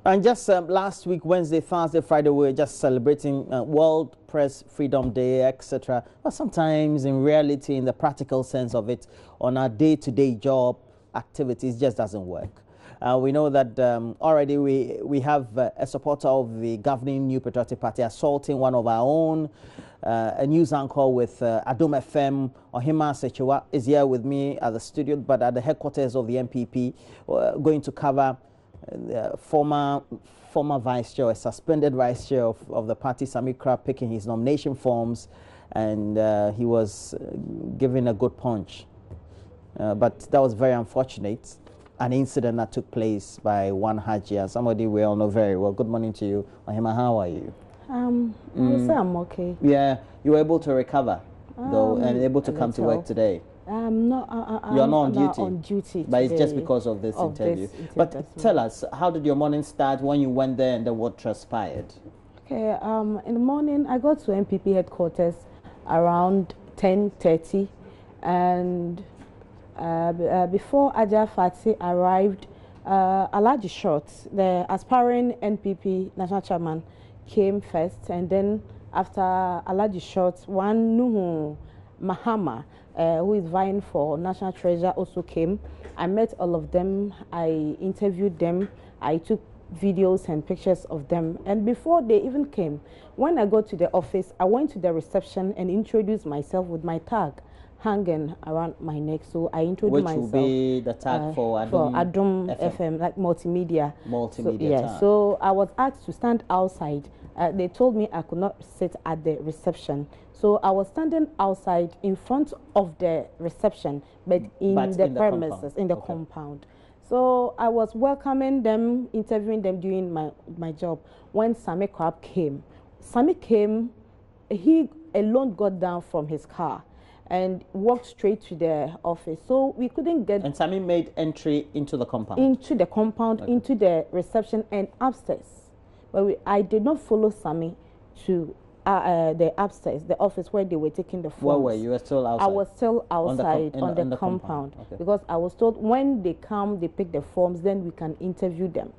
And just last week, Wednesday, Thursday, Friday, we were just celebrating World Press Freedom Day, etc. But sometimes, in reality, in the practical sense of it, on our day-to-day job activities, just doesn't work. We know that already we have a supporter of the governing New Patriotic Party assaulting one of our own, a news anchor with Adom FM. Sakyiwaa is here with me at the studio, but at the headquarters of the NPP, going to cover former vice chair, a suspended vice chair of the party, Sakyiwaa, picking his nomination forms, and he was given a good punch. But that was very unfortunate. An incident that took place by one Hajia, somebody we all know very well. Good morning to you. Ohima, how are you? I would say I'm okay. Yeah, you were able to recover, though, and able to come to work today. You're not on duty. But it's just because of this interview. But tell us, how did your morning start when you went there, and then what transpired? Okay, in the morning, I got to NPP headquarters around 10:30, and before Fati arrived, Alhaji Short, the aspiring NPP national chairman, came first, and then after Alhaji Short, one Nuhu Mahama, who is vying for national treasurer, also came. I met all of them. I interviewed them. I took videos and pictures of them. And before they even came, when I got to the office, I went to the reception and introduced myself with my tag hanging around my neck. So I introduced myself. Which will be the tag for Adom FM, like multimedia. Multimedia. So I was asked to stand outside. They told me I could not sit at the reception. So I was standing outside in front of the reception, but in the premises, in the compound. So I was welcoming them, interviewing them, doing my job. When Sakyiwaa came, he alone got down from his car and walked straight to the office. So we couldn't get... And Sami made entry into the compound? Into the compound, okay. Into the reception and upstairs. But I did not follow Sami to the upstairs, the office where they were taking the forms. Where were you? You were still outside? I was still outside on the compound. Okay. Because I was told when they come, they pick the forms, then we can interview them.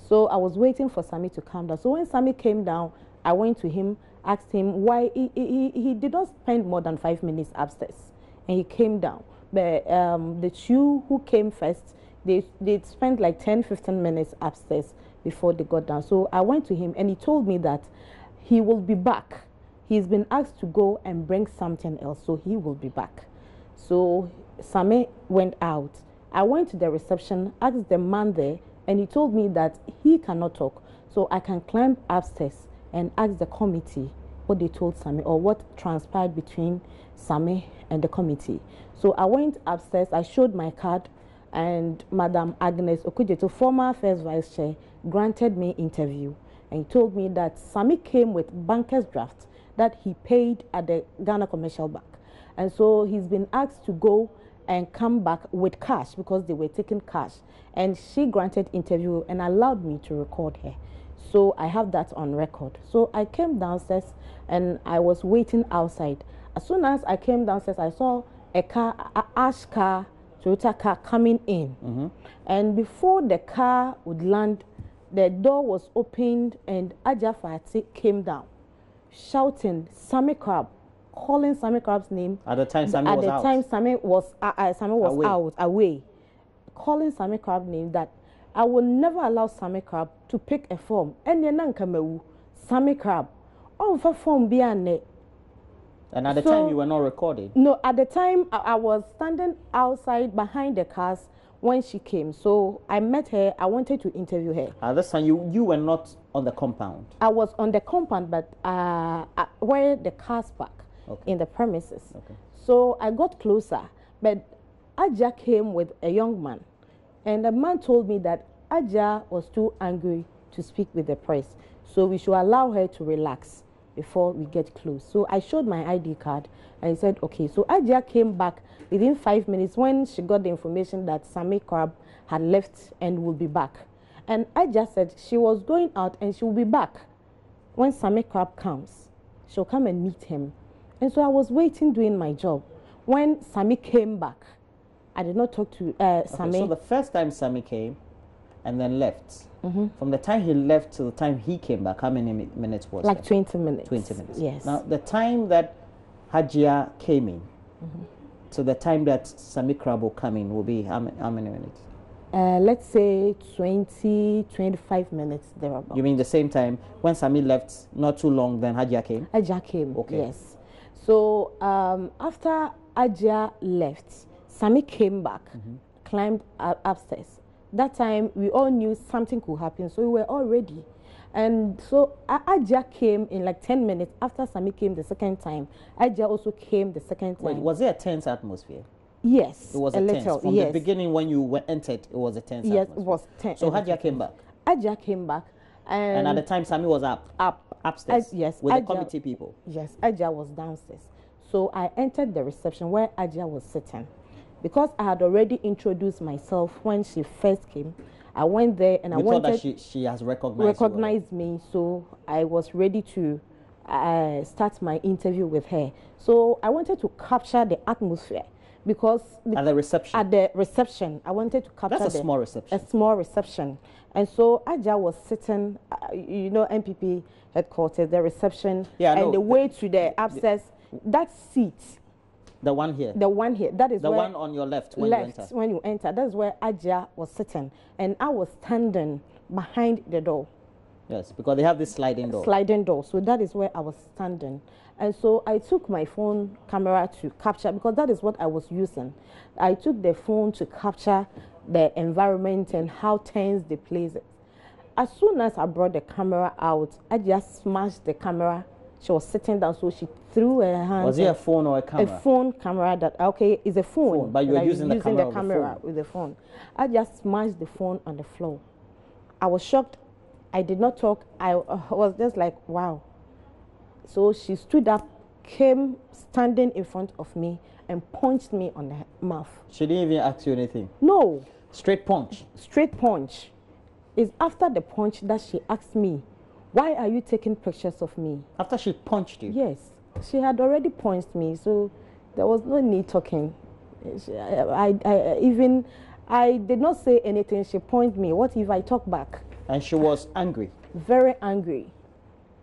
So I was waiting for Sami to come down. So when Sami came down, I went to him, asked him why he did not spend more than 5 minutes upstairs, and he came down. But the two who came first, they spent like 10-15 minutes upstairs before they got down. So I went to him and he told me that he will be back. He's been asked to go and bring something else, so he will be back. So Sami went out. I went to the reception, asked the man there, and he told me that he cannot talk, so I can climb upstairs and ask the committee what they told Sami or what transpired between Sami and the committee. So I went upstairs, I showed my card, and Madam Agnes Okujeto, former first vice chair, granted me interview. And he told me that Sami came with banker's draft that he paid at the Ghana Commercial Bank. And so he's been asked to go and come back with cash because they were taking cash. And she granted interview and allowed me to record her. So I have that on record. So I came downstairs and I was waiting outside. As soon as I came downstairs, I saw a car, ash car, Toyota car coming in. Mm-hmm. And before the car would land, the door was opened and Fati came down, shouting Sakyiwaa, calling Sakyiwaa's name. At the time, Sami was out. At the time, Sami was away, calling Sakyiwaa's name that I will never allow Sakyiwaa to pick a form. And Sakyiwaa, for form biane. And at the time, you were not recording? No, at the time, I was standing outside behind the cars when she came. So I met her. I wanted to interview her. At this time, you were not on the compound? I was on the compound, but where the cars park, okay, in the premises. Okay. So I got closer, but Hajia came with a young man. And the man told me that Hajia was too angry to speak with the press. So we should allow her to relax before we get close. So I showed my ID card and he said, okay. So Hajia came back within 5 minutes when she got the information that Sakyiwaa had left and will be back. And Hajia said she was going out and she will be back. When Sakyiwaa comes, she'll come and meet him. And so I was waiting doing my job. When Sami came back, I did not talk to Sami. So the first time Sami came, and then left. From the time he left to the time he came back, how many minutes was like that? 20 minutes. 20 minutes. Yes. Now, the time that Hajia came in to the time that Sami Krabo came in will be how many minutes? Let's say 20, 25 minutes thereabout. You mean the same time when Sami left, not too long, then Hajia came? Hajia came, okay. Yes. So after Hajia left, Sami came back, climbed upstairs. That time, we all knew something could happen, so we were all ready. And so Hajia came in like 10 minutes after Sami came the second time. Hajia also came the second time. Wait, was there a tense atmosphere? Yes, it was a tense. little. From yes. the beginning, when you entered, it was a tense atmosphere. Yes, it was tense. So Hajia came back. Hajia came back, and at the time, Sami was upstairs. Yes, with the committee people. Yes, Hajia was downstairs. So I entered the reception where Hajia was sitting. Because I had already introduced myself when she first came, I went there and I wanted... thought that she has recognized me, so I was ready to start my interview with her. So I wanted to capture the atmosphere because... At the reception? At the reception. I wanted to capture... That's a small reception. A small reception. And so Hajia was sitting, you know, MPP headquarters, the reception, and the way to the upstairs, that seat... The one here? The one here. That is the where one on your left when you enter? When you enter. That's where Hajia was sitting. And I was standing behind the door. Yes, because they have this sliding door. Sliding door. So that is where I was standing. And so I took my phone camera to capture, because that is what I was using. I took the phone to capture the environment and how tense the place is. As soon as I brought the camera out, I just smashed the camera. She was sitting down, so she threw her hand. Was it a phone or a camera? A phone camera that, okay, is a phone. But you were using the camera, with the phone. I just smashed the phone on the floor. I was shocked. I did not talk. I was just like, wow. So she stood up, came standing in front of me and punched me on the mouth. She didn't even ask you anything? No. Straight punch? Straight punch. It's after the punch that she asked me, why are you taking pictures of me? After she punched you? Yes. She had already punched me, so there was no need talking. I did not say anything. She punched me. What if I talk back? And she was angry? Very angry.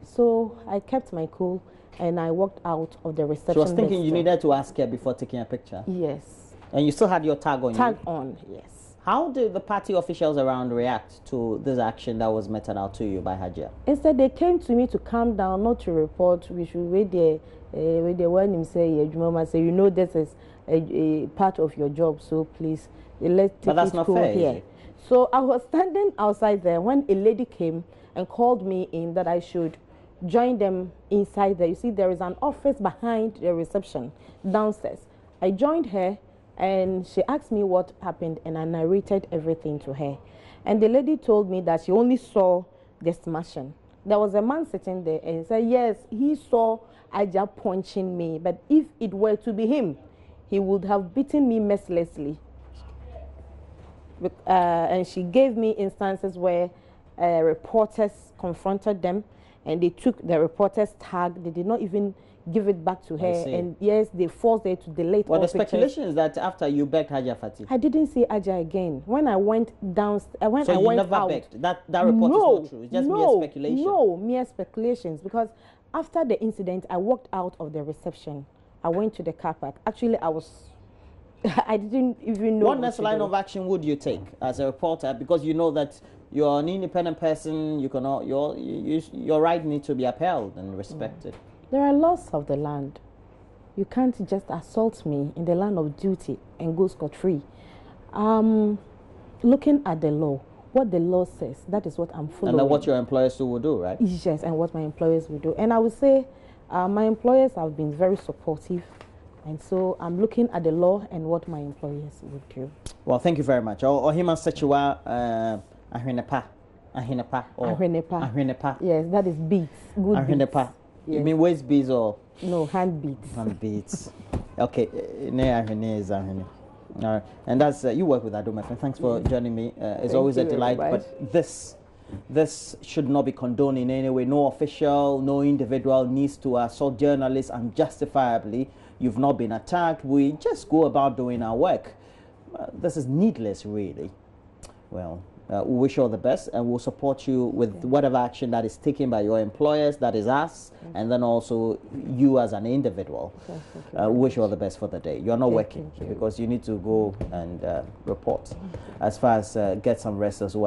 So I kept my cool and I walked out of the reception. She was thinking you needed to ask her before taking a picture? Yes. And you still had your tag on you? Tag on, yes. How did the party officials around react to this action that was meted out to you by Hajia? Instead, they came to me to calm down, not to report. We should wait there. When they want him say, you know, this is a part of your job, so please, let's take but that's not fair, here. So I was standing outside there when a lady came and called me in that I should join them inside there. You see, there is an office behind the reception downstairs. I joined her. And she asked me what happened, and I narrated everything to her. And the lady told me that she only saw the smashing. There was a man sitting there and he said, yes, he saw Hajia punching me, but if it were to be him, he would have beaten me mercilessly. And she gave me instances where reporters confronted them, and they took the reporter's tag. They did not even give it back to her, and yes, they forced her to delete all the speculation pictures. Is that after you begged Hajia Fati? I didn't see Hajia again. When I went down, when so I you went never out, begged? That report is not true? It's just mere speculation? No, mere speculations, because after the incident, I walked out of the reception. I went to the car park. Actually, I didn't even know what next line of action would you take as a reporter, because you know that you're an independent person, you cannot, your right needs to be upheld and respected. There are laws of the land. You can't just assault me in the land of duty and go scot-free. Looking at the law, what the law says, that is what I'm following. And then what your employers will do, right? Yes, and what my employers will do. And I would say my employers have been very supportive. And so I'm looking at the law and what my employers would do. Well, thank you very much. Ohima Sakyiwaa, Ahwenepa. Yes, that is beats. Good Ahwenepa. Yes. You mean waist beads or? No, hand beads. Hand beads. Okay. All right. And that's, you work with Adom, my friend. Thanks for joining me. It's always a delight. But this should not be condoned in any way. No official, no individual needs to assault journalists unjustifiably. You've not been attacked. We just go about doing our work. This is needless, really. Well, we wish you all the best, and we'll support you with whatever action that is taken by your employers, that is us, and then also you as an individual. We wish you all the best for the day. You're not working because you need to go and report. As far as get some rest as well.